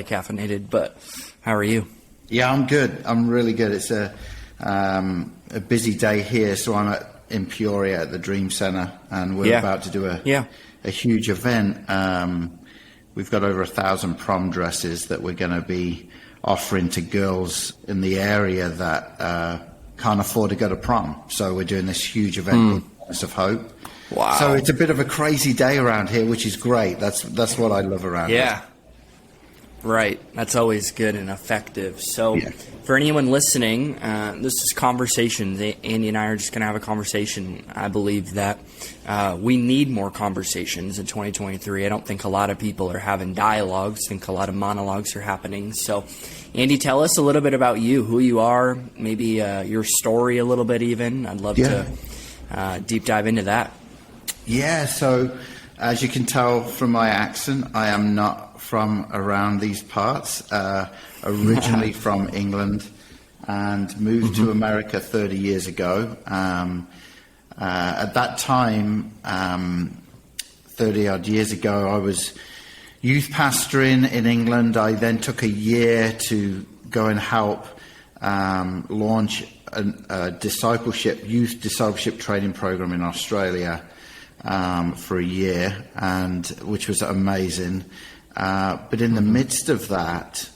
caffeinated, but how are you? Yeah, I'm good. I'm really good. It's a busy day here, so I'm in Peioria at the Dream Center, and we're about to do a huge event. We've got over 1,000 prom dresses that we're going to be offering to girls in the area that can't afford to go to prom. So we're doing this huge event called Promise of Hope. Wow. So it's a bit of a crazy day around here, which is great. That's what I love around here. Yeah. Right. That's always good and effective. So for anyone listening, this is conversations. Andy and I are just going to have a conversation. I believe that we need more conversations in 2023. I don't think a lot of people are having dialogues. I think a lot of monologues are happening. So, Andy, tell us a little bit about you, who you are, maybe your story a little bit even. I'd love to deep dive into that. Yeah, so as you can tell from my accent, I am not from around these parts, originally from England, and moved to America 30 years ago. At that time, 30-odd years ago, I was youth pastoring in England. I then took a year to go and help launch a youth discipleship training program in Australia for a year, which was amazing. But in the midst of that,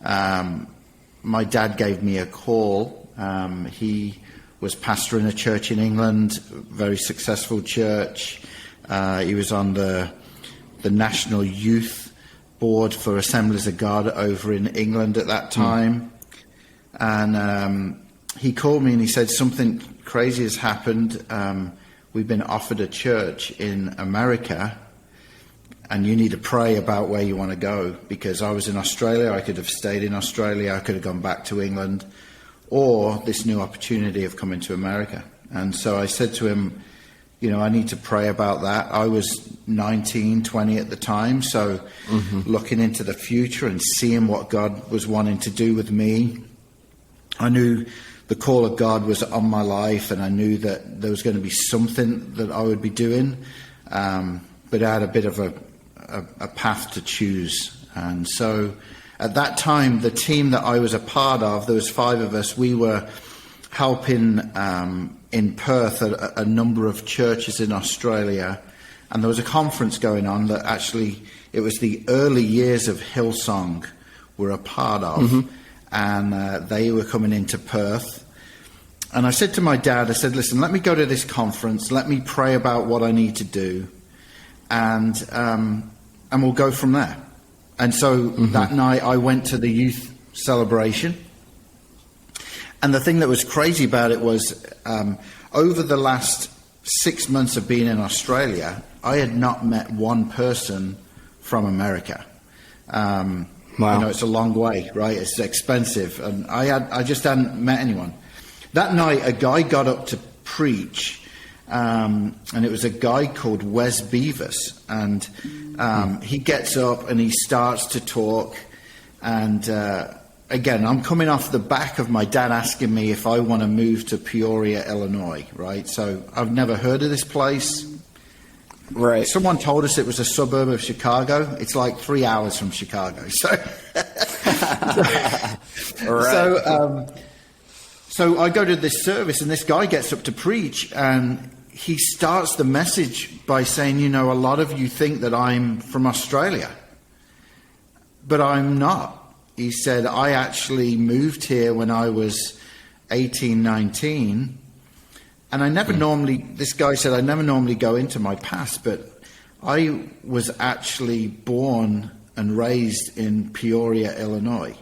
my dad gave me a call. He was pastoring a church in England, very successful church. He was on the National Youth Board for Assemblies of God over in England at that time. And he called me and he said, something crazy has happened. We've been offered a church in America, and you need to pray about where you want to go, because I was in Australia. I could have stayed in Australia. I could have gone back to England, or this new opportunity of coming to America. And so I said to him, I need to pray about that. I was 19, 20 at the time. So looking into the future and seeing what God was wanting to do with me, I knew the call of God was on my life, and I knew that there was going to be something that I would be doing. But I had a bit of a path to choose. And so at that time, the team that I was a part of, there was 5 of us, we were helping in Perth a number of churches in Australia. And there was a conference going on that actually, it was the early years of Hillsong were a part of. And they were coming into Perth. And I said to my dad, I said, listen, let me go to this conference. Let me pray about what I need to do. And we'll go from there. And so that night I went to the youth celebration. And the thing that was crazy about it was over the last 6 months of being in Australia, I had not met one person from America. Wow. It's a long way, right? It's expensive. And I just hadn't met anyone. That night, a guy got up to preach, and it was a guy called Wes Beavis. And he gets up and he starts to talk. And again, I'm coming off the back of my dad asking me if I want to move to Peoria, Illinois, right? So I've never heard of this place. Right. Someone told us it was a suburb of Chicago. It's like 3 hours from Chicago. So I go to this service, and this guy gets up to preach, and he starts the message by saying, a lot of you think that I'm from Australia, but I'm not. He said, I actually moved here when I was 18, 19. And I never this guy said, I never normally go into my past, but I was actually born and raised in Peoria, Illinois.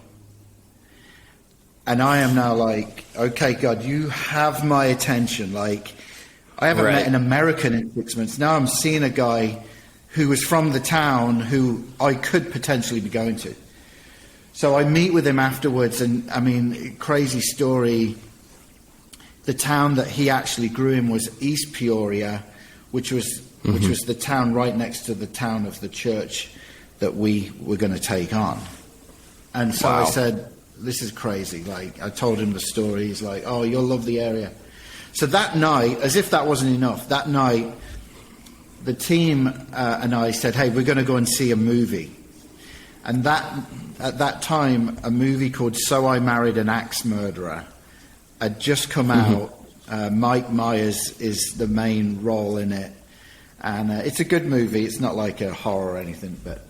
And I am now like, okay, God, you have my attention. Like, I haven't met an American in 6 months. Now I'm seeing a guy who was from the town who I could potentially be going to. So I meet with him afterwards, and I mean, crazy story. The town that he actually grew in was East Peoria, which was the town right next to the town of the church that we were going to take on. And so I said, this is crazy. Like, I told him the story. He's like, oh, you'll love the area. So that night, as if that wasn't enough, that night, the team and I said, hey, we're going to go and see a movie. And at that time, a movie called So I Married an Axe Murderer had just come out. Mike Myers is the main role in it. And it's a good movie. It's not like a horror or anything, but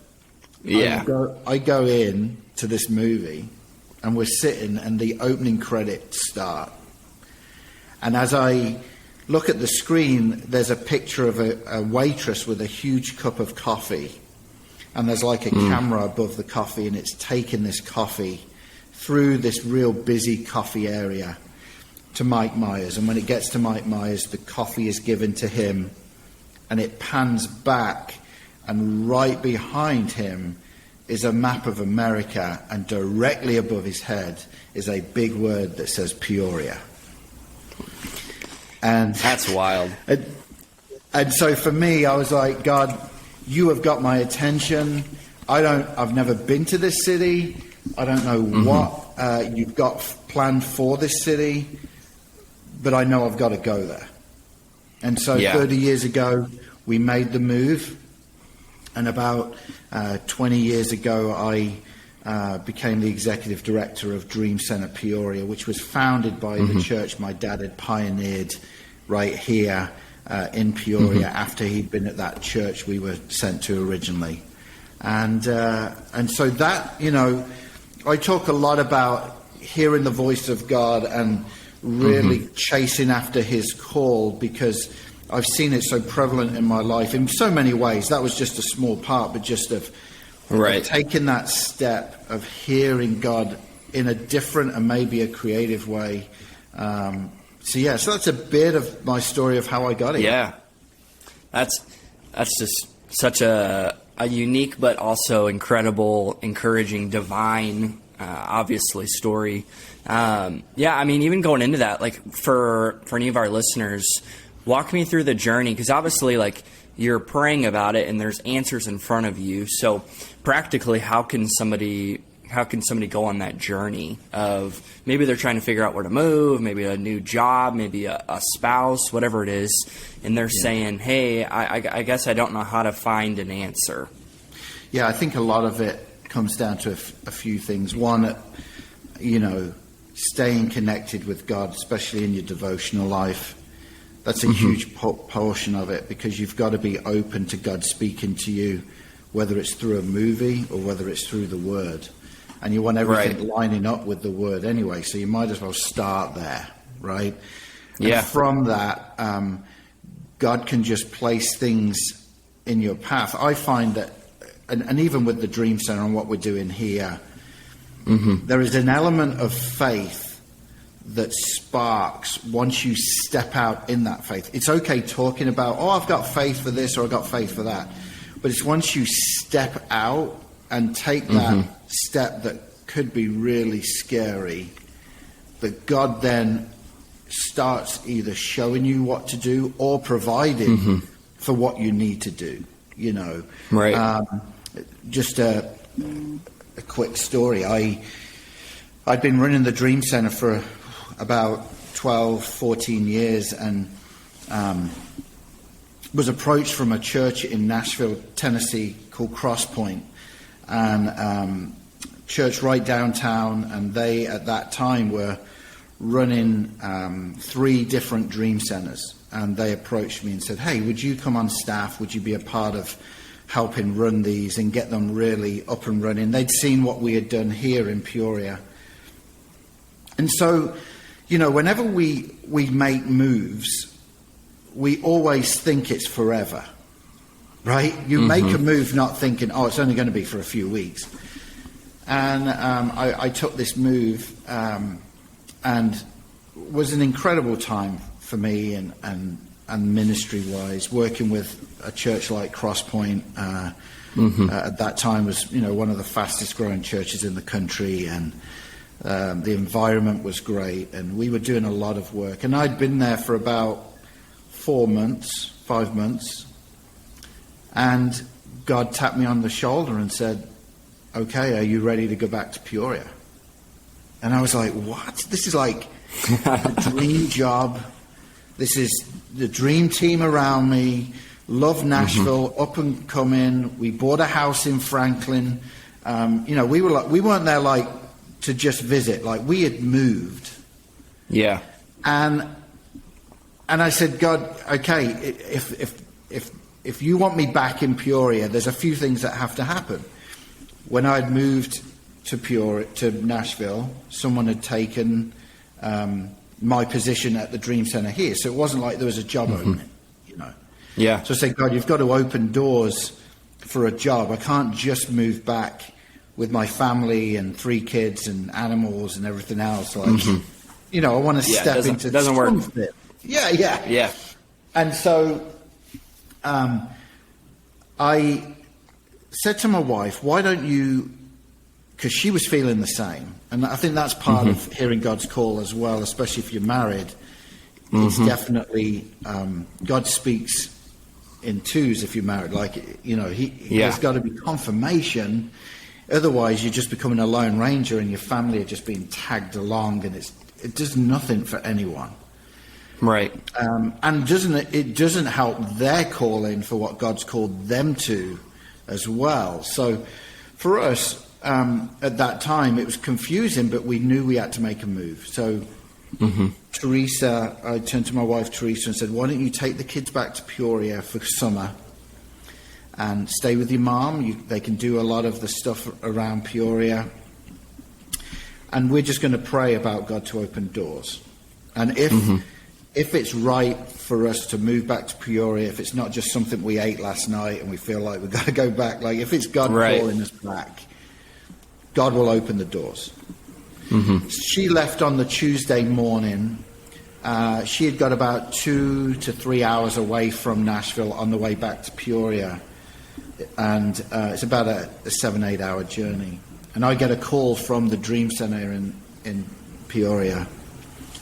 I go in to this movie, and we're sitting, and the opening credits start. And as I look at the screen, there's a picture of a waitress with a huge cup of coffee. And there's like a camera above the coffee, and it's taking this coffee through this real busy coffee area to Mike Myers. And when it gets to Mike Myers, the coffee is given to him, and it pans back, and right behind him is a map of America, and directly above his head is a big word that says Peoria. And that's wild. And so for me, I was like, God, you have got my attention. I've never been to this city. I don't know what you've got planned for this city, but I know I've got to go there. And so 30 years ago, we made the move. And about 20 years ago, I became the executive director of Dream Center Peoria, which was founded by the church my dad had pioneered right here in Peoria after he'd been at that church we were sent to originally. And so that, I talk a lot about hearing the voice of God and really chasing after his call, because I've seen it so prevalent in my life in so many ways. That was just a small part, but just of taking that step of hearing God in a different and maybe a creative way. So that's a bit of my story of how I got here. Yeah, that's just such a unique but also incredible, encouraging, divine, obviously story. Even going into that, like for any of our listeners, walk me through the journey, because obviously, like, you're praying about it and there's answers in front of you. So practically, how can somebody go on that journey of maybe they're trying to figure out where to move, maybe a new job, maybe a spouse, whatever it is, and they're saying, hey, I guess I don't know how to find an answer. Yeah, I think a lot of it comes down to a few things. One, staying connected with God, especially in your devotional life. That's a huge portion of it, because you've got to be open to God speaking to you, whether it's through a movie or whether it's through the Word. And you want everything lining up with the Word anyway, so you might as well start there, right? Yeah. And from that, God can just place things in your path. I find that, and even with the Dream Center and what we're doing here, there is an element of faith that sparks once you step out in that faith. It's okay talking about, I've got faith for this or I've got faith for that. But it's once you step out and take that step that could be really scary, that God then starts either showing you what to do or providing for what you need to do, Right. Just a quick story. I'd been running the Dream Center for about 12, 14 years, and was approached from a church in Nashville, Tennessee called Crosspoint, and church right downtown, and they at that time were running 3 different Dream Centers, and they approached me and said, hey, would you come on staff? Would you be a part of helping run these and get them really up and running? They'd seen what we had done here in Peoria. And so, whenever we make moves, we always think it's forever, right? You make a move not thinking, it's only going to be for a few weeks. And I took this move, and was an incredible time for me and ministry-wise, working with a church like Crosspoint. At that time was, one of the fastest-growing churches in the country, and the environment was great, and we were doing a lot of work. And I'd been there for about 5 months, and God tapped me on the shoulder and said, okay, are you ready to go back to Peoria? And I was like, what? This is like the dream job. This is the dream team around me. Love Nashville, up and coming. We bought a house in Franklin. we weren't there like to just visit. Like, we had moved. Yeah. And I said, God, okay, if you want me back in Peoria, there's a few things that have to happen. When I'd moved to Nashville, someone had taken my position at the Dream Center here, so it wasn't like there was a job opening, Yeah. So I said, God, you've got to open doors for a job. I can't just move back with my family and 3 kids and animals and everything else. Like, I want to step into. It doesn't work. Yeah. And so I said to my wife, why don't you, because she was feeling the same. And I think that's part of hearing God's call as well, especially if you're married. It's definitely, God speaks in twos if you're married. Like, there's got to be confirmation. Otherwise, you're just becoming a lone ranger and your family are just being tagged along, and it does nothing for anyone. Right. And it doesn't help their calling for what God's called them to as well. So for us, at that time, it was confusing, but we knew we had to make a move. So Teresa, I turned to my wife Teresa and said, why don't you take the kids back to Peoria for summer and stay with your mom? They can do a lot of the stuff around Peoria. And we're just going to pray about God to open doors. And if it's right for us to move back to Peoria, if it's not just something we ate last night and we feel like we've got to go back, like if it's God calling us back, God will open the doors. She left on the Tuesday morning. She had got about 2 to 3 hours away from Nashville on the way back to Peoria. And it's about a 7-8 hour journey. And I get a call from the Dream Center in Peoria.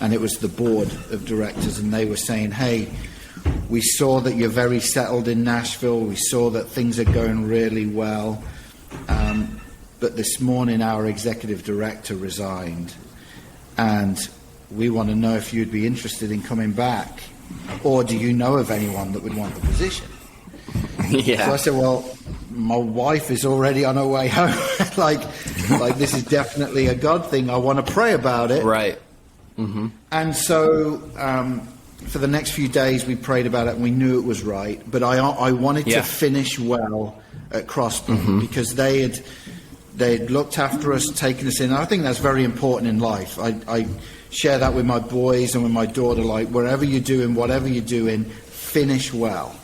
And it was the board of directors, and they were saying, hey, we saw that you're very settled in Nashville. We saw that things are going really well. But this morning our executive director resigned, and we want to know if you'd be interested in coming back, or do you know of anyone that would want the position? So I said, well, my wife is already on her way home. like this is definitely a God thing. I want to pray about it. Right. And so for the next few days we prayed about it, and we knew it was right. But I wanted to finish well at Crosspoint because they'd looked after us, taken us in. I think that's very important in life. I share that with my boys and with my daughter. Like, wherever you're doing, whatever you're doing, finish well.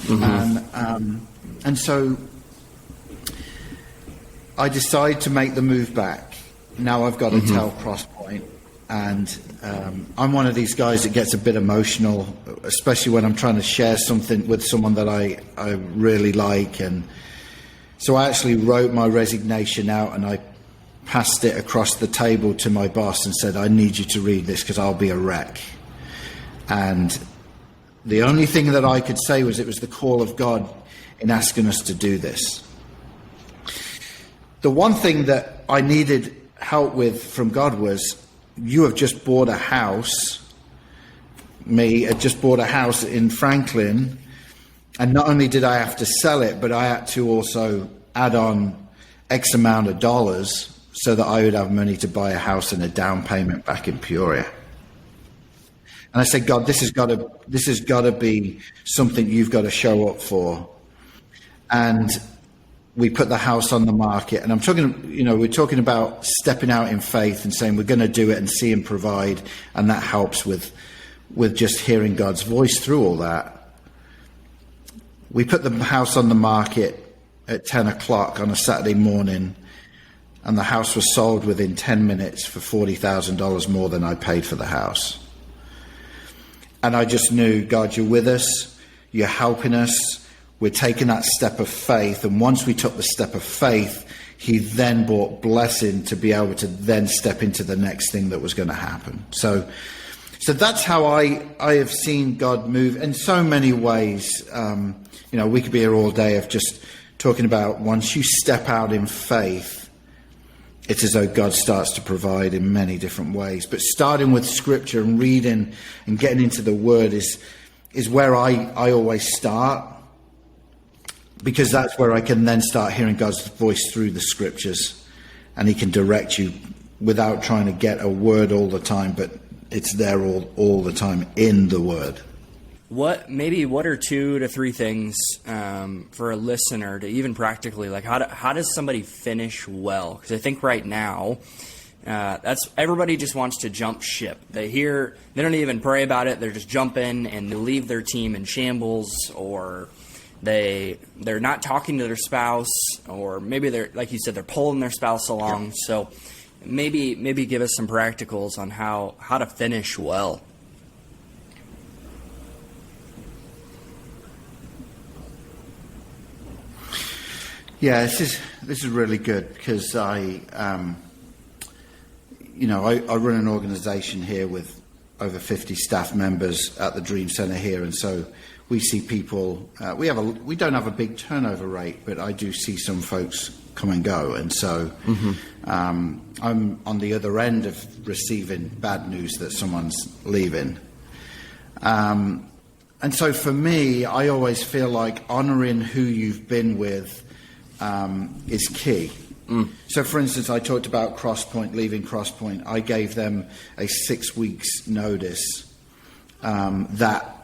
And so I decided to make the move back. Now I've got to tell Crosspoint. And I'm one of these guys that gets a bit emotional, especially when I'm trying to share something with someone that I really like. And so I actually wrote my resignation out, and I passed it across the table to my boss and said, I need you to read this because I'll be a wreck. And the only thing that I could say was it was the call of God in asking us to do this. The one thing that I needed help with from God was, you have just bought a house. Me had just bought a house in Franklin, and not only did I have to sell it, but I had to also add on X amount of dollars so that I would have money to buy a house and a down payment back in Peoria. And I said, God, this has got to be something you've got to show up for. And we put the house on the market, and we're talking about stepping out in faith and saying we're going to do it and see Him provide, and that helps with just hearing God's voice through all that. We put the house on the market at 10 o'clock on a Saturday morning, and the house was sold within 10 minutes for $40,000 more than I paid for the house. And I just knew, God, you're with us, you're helping us. We're taking that step of faith, and once we took the step of faith, He then brought blessing to be able to then step into the next thing that was going to happen. So that's how I have seen God move in so many ways. We could be here all day of just talking about once you step out in faith, it's as though God starts to provide in many different ways. But starting with Scripture and reading and getting into the Word is where I always start. because that's where I can then start hearing God's voice through the scriptures, and he can direct you without trying to get a word all the time, but it's there all the time in the word. What are 2 to 3 things for a listener to even practically, like how does somebody finish well? Because I think right now that's everybody just wants to jump ship. They don't even pray about it. They're just jumping and they leave their team in shambles, or they're not talking to their spouse, or maybe they're, like you said, they're pulling their spouse along. Yeah. So maybe give us some practicals on how to finish well. Yeah, this is really good, because I run an organization here with over 50 staff members at the Dream Center here, and so we see people. We don't have a big turnover rate, but I do see some folks come and go, and so I'm on the other end of receiving bad news that someone's leaving. And so for me, I always feel like honoring who you've been with is key. So, for instance, I talked about Crosspoint, leaving Crosspoint. I gave them a 6 weeks notice that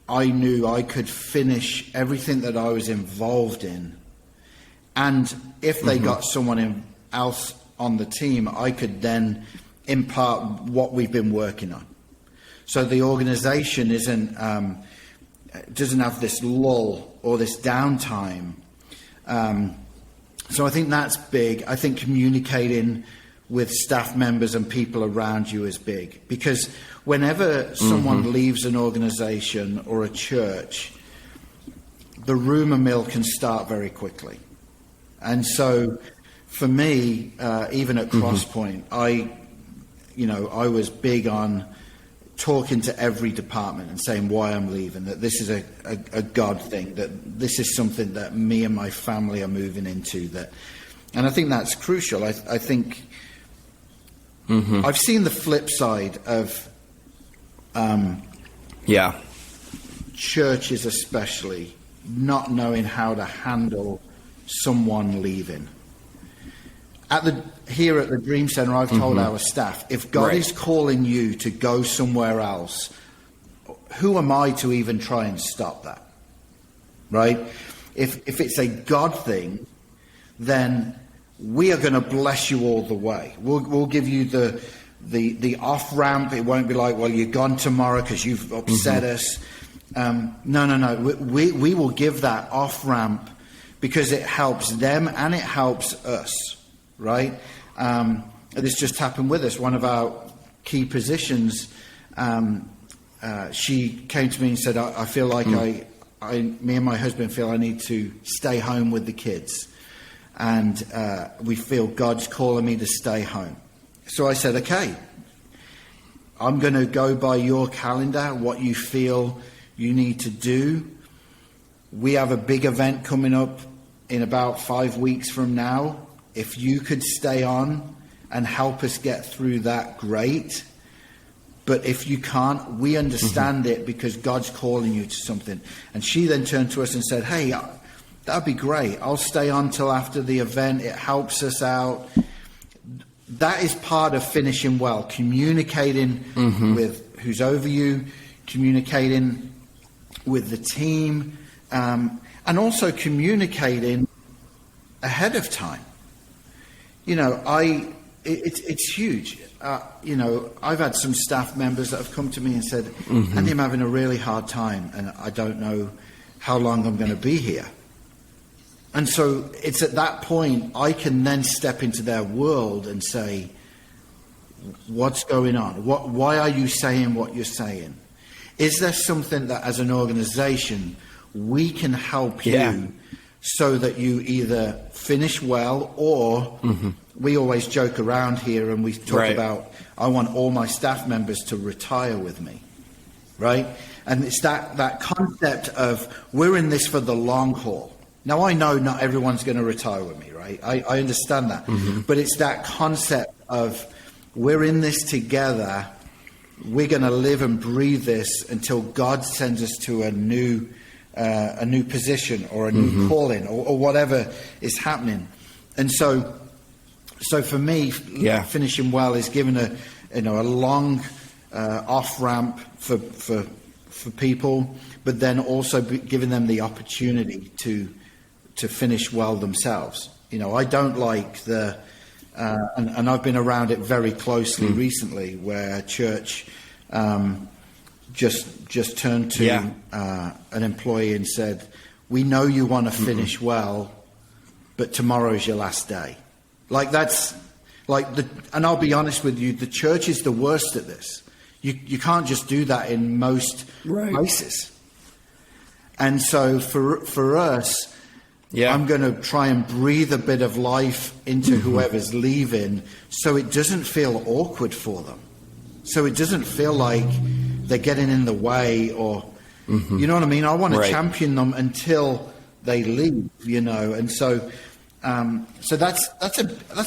I knew I could finish everything that I was involved in. And if they got someone else on the team, I could then impart what we've been working on. So the organization doesn't have this lull or this downtime. So I think that's big. I think communicating with staff members and people around you is big, because whenever someone leaves an organization or a church, the rumor mill can start very quickly. And so for me, even at Crosspoint, I was big on talking to every department and saying why I'm leaving, that this is a God thing, that this is something that me and my family are moving into. And I think that's crucial. I think I've seen the flip side of churches especially not knowing how to handle someone leaving. Here at the Dream Center, I've told our staff, if God is calling you to go somewhere else, who am I to even try and stop that? Right? If it's a God thing, then we are going to bless you all the way. We'll give you the off ramp. It won't be like, well, you're gone tomorrow because you've upset us. No. We will give that off ramp because it helps them and it helps us. Right? This just happened with us. One of our key positions, she came to me and said, I feel like me and my husband feel I need to stay home with the kids. And we feel God's calling me to stay home. So I said, okay, I'm going to go by your calendar, what you feel you need to do. We have a big event coming up in about 5 weeks from now. If you could stay on and help us get through that, great. But if you can't, we understand it because God's calling you to something. And she then turned to us and said, hey, that'd be great. I'll stay on till after the event. It helps us out. That is part of finishing well, communicating with who's over you, communicating with the team, and also communicating ahead of time. It's huge. I've had some staff members that have come to me and said, Andy, I'm having a really hard time and I don't know how long I'm going to be here. And so it's at that point I can then step into their world and say, what's going on? Why are you saying what you're saying? Is there something that as an organization we can help you so that you either finish well or we always joke around here and we talk about, I want all my staff members to retire with me, right? And it's that concept of we're in this for the long haul. Now, I know not everyone's going to retire with me, right? I understand that. But it's that concept of we're in this together. We're going to live and breathe this until God sends us to a new a new position or a new calling or whatever is happening. And so for me, finishing well is giving a long off ramp for people, but then also giving them the opportunity to finish well themselves. I don't like and I've been around it very closely recently, where church just turned to an employee and said, "We know you want to finish well, but tomorrow is your last day." And I'll be honest with you, the church is the worst at this. You can't just do that in most places. And so for us, I'm going to try and breathe a bit of life into whoever's leaving, so it doesn't feel awkward for them. So it doesn't feel like they're getting in the way, or you know what I mean? I want to champion them until they leave, and so that's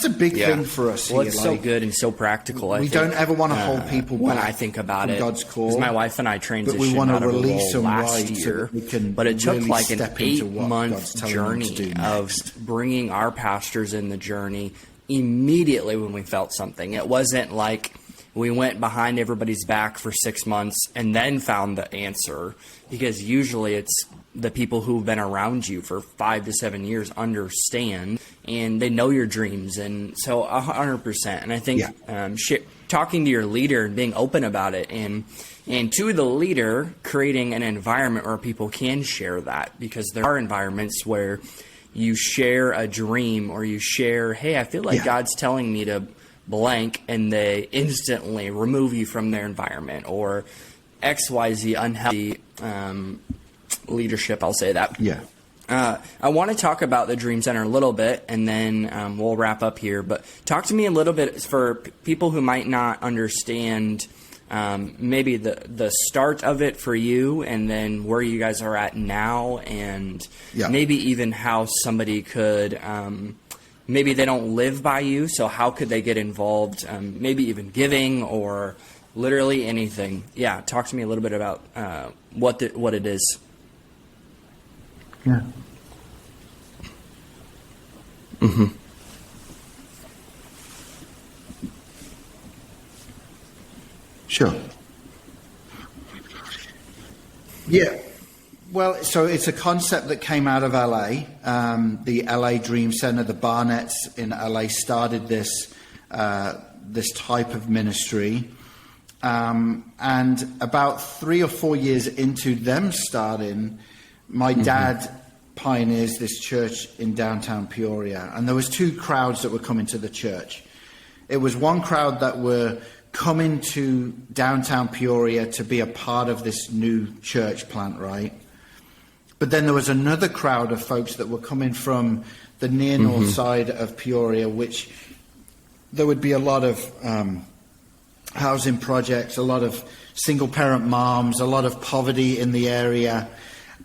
a big thing for us here. Well, it's so good and so practical. We don't ever want to hold people back when I think about it. God's call. Because my wife and I transitioned out of a role last year, but it took like an 8-month journey of bringing our pastors in the journey immediately when we felt something. It wasn't like we went behind everybody's back for 6 months and then found the answer, because usually it's the people who've been around you for 5 to 7 years understand, and they know your dreams. And so 100%. And I think talking to your leader and being open about it, and to the leader, creating an environment where people can share that, because there are environments where you share a dream, or you share, hey, I feel like God's telling me to blank, and they instantly remove you from their environment, or XYZ unhealthy leadership, I'll say that. I want to talk about the Dream Center a little bit, and then we'll wrap up here. But talk to me a little bit for people who might not understand maybe the start of it for you, and then where you guys are at now, and maybe even how somebody could maybe they don't live by you, so how could they get involved, maybe even giving or literally anything. Talk to me a little bit about what it is. Sure. Well, so it's a concept that came out of LA. The LA Dream Center, the Barnetts in LA started this type of ministry. And about 3 or 4 years into them starting, my dad pioneers this church in downtown Peoria. And there was 2 crowds that were coming to the church. It was one crowd that were coming to downtown Peoria to be a part of this new church plant, right? But then there was another crowd of folks that were coming from the near north side of Peoria, which there would be a lot of housing projects, a lot of single-parent moms, a lot of poverty in the area.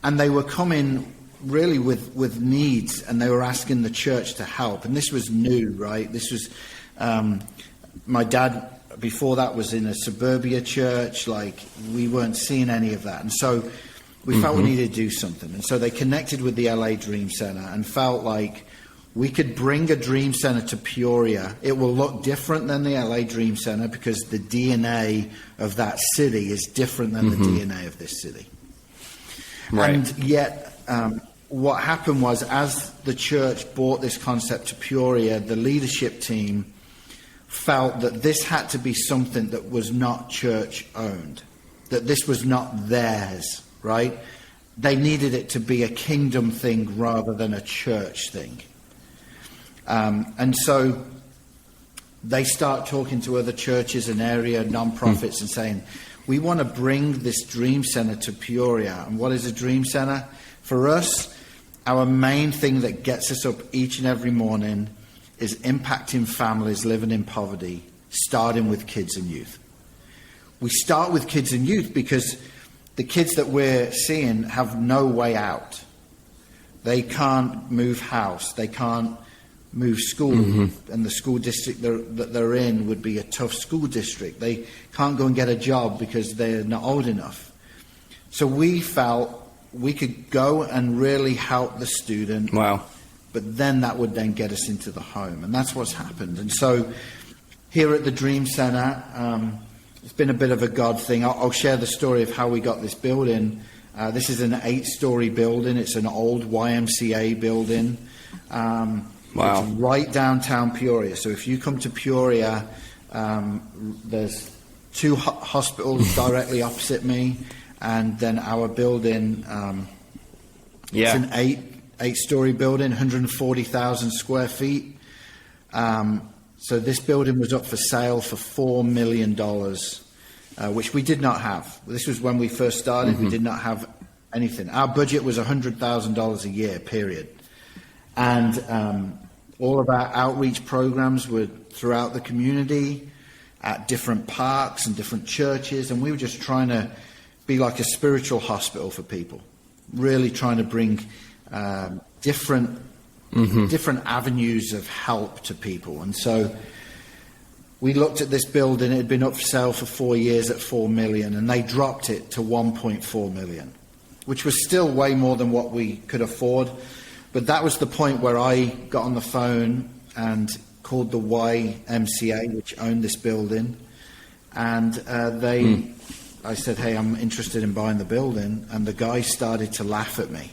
And they were coming really with needs, and they were asking the church to help. And this was new, right? This was my dad, before that, was in a suburbia church. Like, we weren't seeing any of that. And so we felt we needed to do something. And so they connected with the LA Dream Center and felt like we could bring a Dream Center to Peoria. It will look different than the LA Dream Center, because the DNA of that city is different than the DNA of this city. Right. And yet, what happened was, as the church brought this concept to Peoria, the leadership team felt that this had to be something that was not church-owned, that this was not theirs, right? They needed it to be a kingdom thing rather than a church thing. And so they start talking to other churches and area non-profits and saying, we want to bring this Dream Center to Peoria. And what is a Dream Center? For us, our main thing that gets us up each and every morning is impacting families living in poverty, starting with kids and youth. We start with kids and youth because the kids that we're seeing have no way out. They can't move house. They can't move school. And the school district that they're in would be a tough school district. They can't go and get a job because they're not old enough. So we felt we could go and really help the student. Wow. But then that would then get us into the home. And that's what's happened. And so here at the Dream Center, it's been a bit of a God thing. I'll share the story of how we got this building. This is an 8-story building. It's an old YMCA building. Wow. It's right downtown Peoria. So if you come to Peoria, there's 2 hospitals directly opposite me. And then our building, it's an 8-story building, 140,000 square feet. So this building was up for sale for $4 million, which we did not have. This was when we first started. We did not have anything. Our budget was $100,000 a year, period. And all of our outreach programs were throughout the community, at different parks and different churches, and we were just trying to be like a spiritual hospital for people, really trying to bring different avenues of help to people. And so we looked at this building. It had been up for sale for 4 years at $4 million, and they dropped it to $1.4 million, which was still way more than what we could afford. But that was the point where I got on the phone and called the YMCA, which owned this building, and I said, hey, I'm interested in buying the building, and the guy started to laugh at me.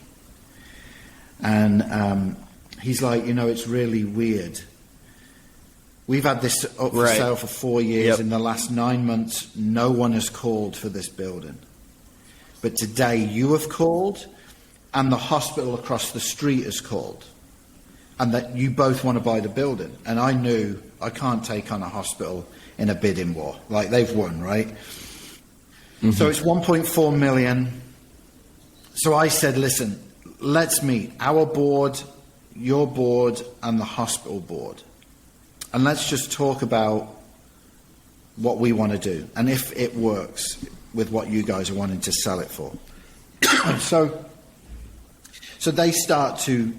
And he's like, it's really weird. We've had this up for sale for 4 years. Yep. In the last 9 months, no one has called for this building. But today you have called, and the hospital across the street has called, and that you both want to buy the building. And I knew I can't take on a hospital in a bidding war. Like, they've won, right? So it's 1.4 million. So I said, listen, let's meet our board, your board, and the hospital board. And let's just talk about what we want to do and if it works with what you guys are wanting to sell it for. So they start to,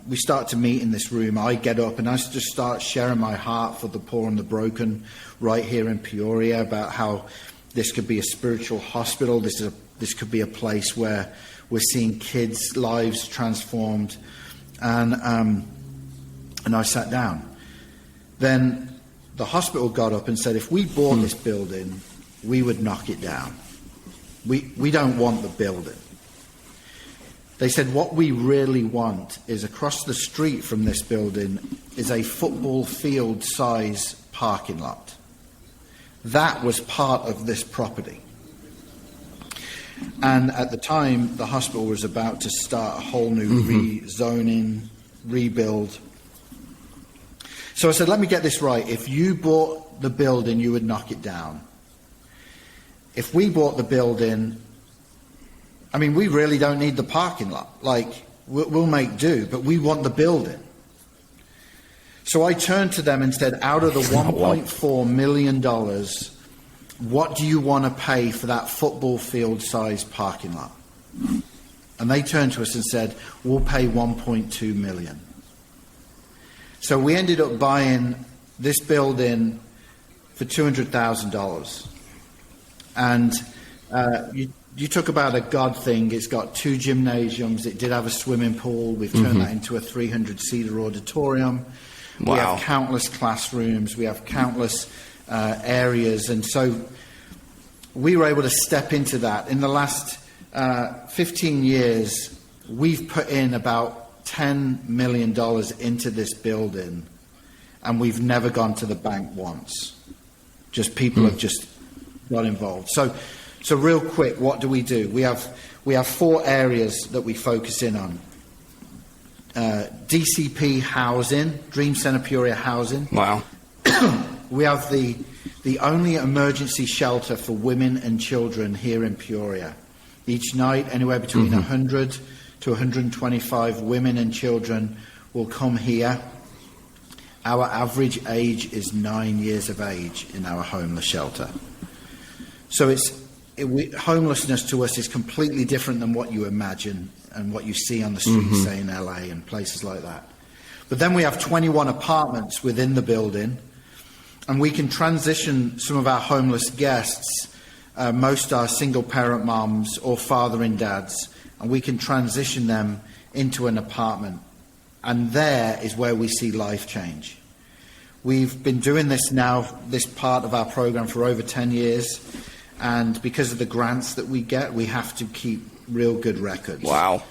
we start to meet in this room. I get up and I just start sharing my heart for the poor and the broken right here in Peoria, about how this could be a spiritual hospital. This could be a place where we're seeing kids' lives transformed. And I sat down. Then the hospital got up and said, if we bought this building, we would knock it down. We don't want the building. They said, what we really want is across the street from this building is a football field size parking lot. That was part of this property. And at the time, the hospital was about to start a whole new rezoning, rebuild. So I said, let me get this right. If you bought the building, you would knock it down. If we bought the building, I mean, we really don't need the parking lot. Like, we'll make do, but we want the building. So I turned to them and said, out of the $1.4 million, what do you want to pay for that football field size parking lot? And they turned to us and said, we'll pay $1.2 million. So we ended up buying this building for $200,000. And you talk about a God thing. It's got 2 gymnasiums. It did have a swimming pool. We've turned that into a 300-seater auditorium. Wow. We have countless classrooms. We have countless areas. And so we were able to step into that. In the last 15 years, we've put in about $10 million into this building, and we've never gone to the bank once. Just people have just got involved. So real quick, what do? We have 4 areas that we focus in on. DCP housing, Dream Center Peoria housing. Wow. We have the only emergency shelter for women and children here in Peoria. Each night, anywhere between 100 to 125 women and children will come here. Our average age is 9 years of age in our homeless shelter. So homelessness to us is completely different than what you imagine and what you see on the streets, say in LA and places like that. But then we have 21 apartments within the building, and we can transition some of our homeless guests. Most are single parent moms or father and dads, and we can transition them into an apartment. And there is where we see life change. We've been doing this now, this part of our program, for over 10 years. And because of the grants that we get, we have to keep real good records. Wow.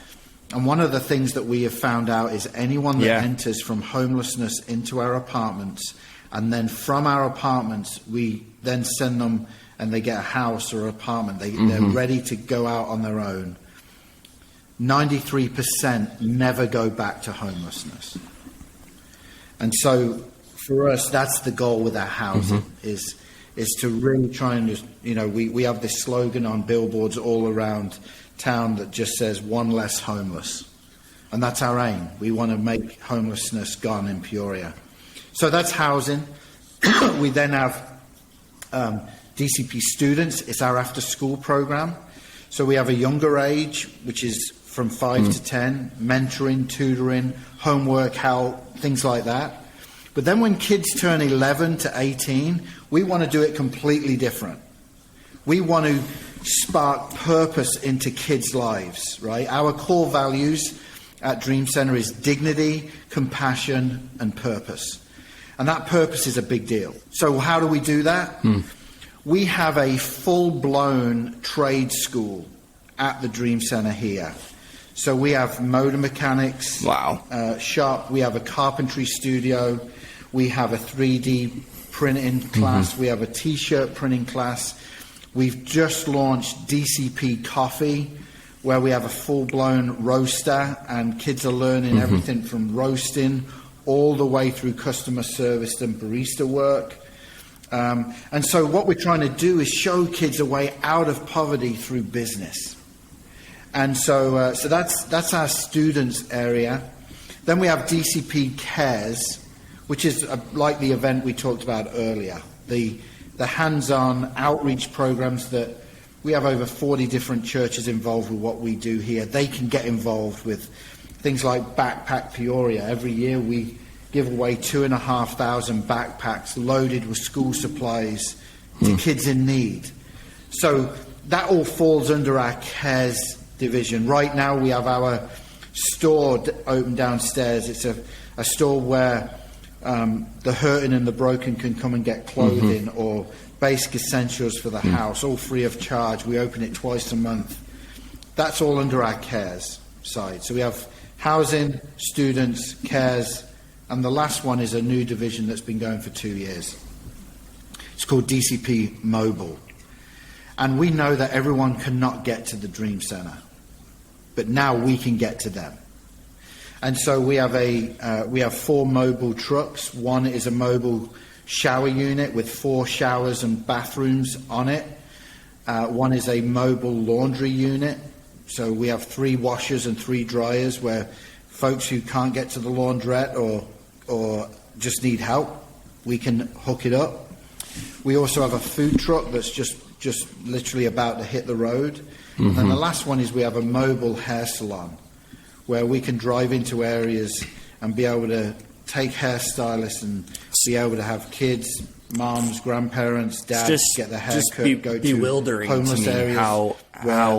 And one of the things that we have found out is anyone that enters from homelessness into our apartments, and then from our apartments, we then send them and they get a house or an apartment. They're ready to go out on their own. 93% never go back to homelessness. And so for us, that's the goal with our housing, is to really try and just, we have this slogan on billboards all around town that just says one less homeless. And that's our aim. We want to make homelessness gone in Peoria. So that's housing. We then have DCP students. It's our after school program. So we have a younger age, which is from 5 to 10, mentoring, tutoring, homework help, things like that. But then when kids turn 11 to 18, we want to do it completely different. We want to spark purpose into kids' lives, right? Our core values at Dream Center is dignity, compassion, and purpose. And that purpose is a big deal. So how do we do that? We have a full-blown trade school at the Dream Center here. So we have motor mechanics, shop, we have a carpentry studio, we have a 3D printing class, we have a t-shirt printing class. We've just launched DCP Coffee, where we have a full-blown roaster, and kids are learning everything from roasting all the way through customer service and barista work. And so what we're trying to do is show kids a way out of poverty through business. And so that's our students area. Then we have DCP Cares, which is like the event we talked about earlier, the hands-on outreach programs that we have over 40 different churches involved with what we do here. They can get involved with things like Backpack Peoria. Every year we give away 2,500 backpacks loaded with school supplies to kids in need. So that all falls under our Cares division. Right now we have our store open downstairs. It's a store where the hurting and the broken can come and get clothing or basic essentials for the house, all free of charge. We open it twice a month. That's all under our Cares side. So we have housing, students, Cares, and the last one is a new division that's been going for 2 years. It's called DCP Mobile. And we know that everyone cannot get to the Dream Center, but now we can get to them. And so we have 4 mobile trucks. One is a mobile shower unit with 4 showers and bathrooms on it. One is a mobile laundry unit. So we have 3 washers and 3 dryers where folks who can't get to the laundrette or just need help, we can hook it up. We also have a food truck that's just literally about to hit the road. And then the last one is we have a mobile hair salon where we can drive into areas and be able to take hairstylists and be able to have kids, moms, grandparents, dads get their hair cut, go to homeless areas how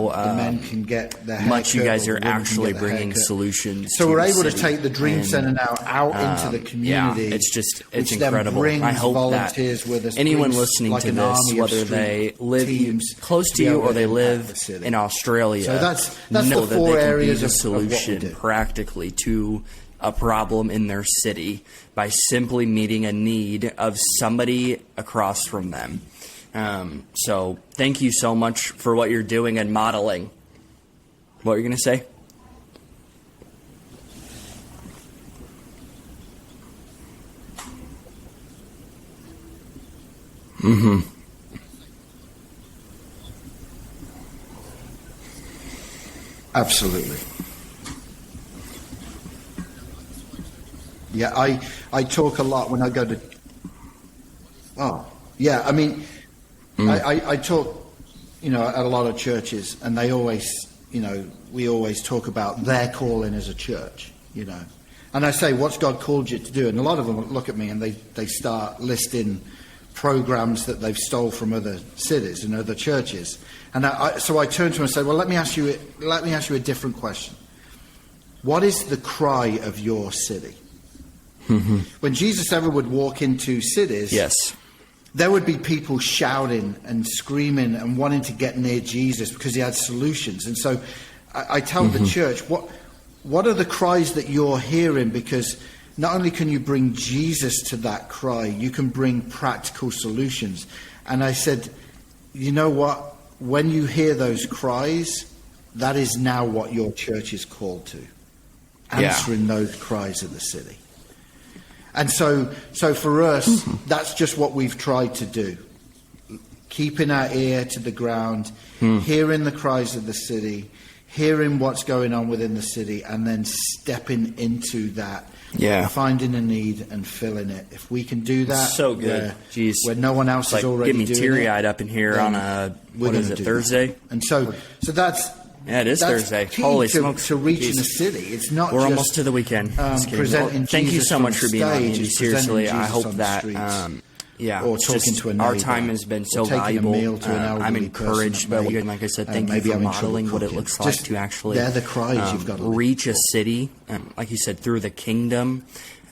the men can get their hair much cut, you guys or are women can actually get their hair bringing cut. solutions. So to we're the able to city. take the Dream And, Center now out into the community. Yeah, it's which incredible. Then brings I hope that volunteers with us, anyone brings listening like to an this, army of whether they street live teams close to be you able or to they impact live the city. in Australia, So that's know the that 4 they can areas be the of what we solution do. practically to a problem in their city by simply meeting a need of somebody across from them. So thank you so much for what you're doing and modeling. What are you going to say? Absolutely. Yeah, I talk a lot when I go to... Oh, yeah, I mean, I talk, at a lot of churches, and they always, we always talk about their calling as a church, And I say, what's God called you to do? And a lot of them look at me and they start listing programs that they've stole from other cities and other churches. And so I turned to him and said, well, let me ask you a different question. What is the cry of your city? Mm-hmm. When Jesus ever would walk into cities, Yes. there would be people shouting and screaming and wanting to get near Jesus because he had solutions. And so I tell the church, what are the cries that you're hearing? Because not only can you bring Jesus to that cry, you can bring practical solutions. And I said, you know what? When you hear those cries, that is now what your church is called to. Answering those cries of the city. And so for us, that's just what we've tried to do. Keeping our ear to the ground, hearing the cries of the city, hearing what's going on within the city, and then stepping into that, finding a need and filling it. If we can do that, so good. Where no one else is already doing it, get me teary-eyed up in here on Thursday? And so that's. Yeah, it is Thursday. Key Holy to, smokes! To reaching a city, it's not. We're just, almost to the weekend. Presenting thank you Jesus so much for being on, stage, Andy. it's Seriously, presenting I Jesus hope on the that. streets. Or talking to a neighbor, our time has been so or taking a valuable. meal to an elderly I'm encouraged person by that what may, you, like I said, thank you maybe for having trouble modeling what it cooking. looks like to actually they're the cries you've got to reach a city, like you said, through the kingdom.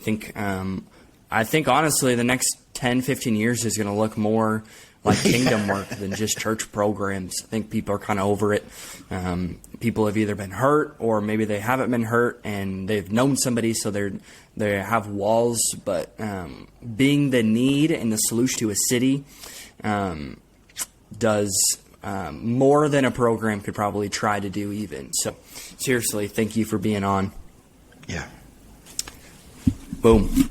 I think honestly, the next 10, 15 years is going to look more like kingdom work than just church programs. I think people are kind of over it. People have either been hurt or maybe they haven't been hurt and they've known somebody, so they have walls. But being the need and the solution to a city does more than a program could probably try to do even. So seriously, thank you for being on. Yeah. Boom.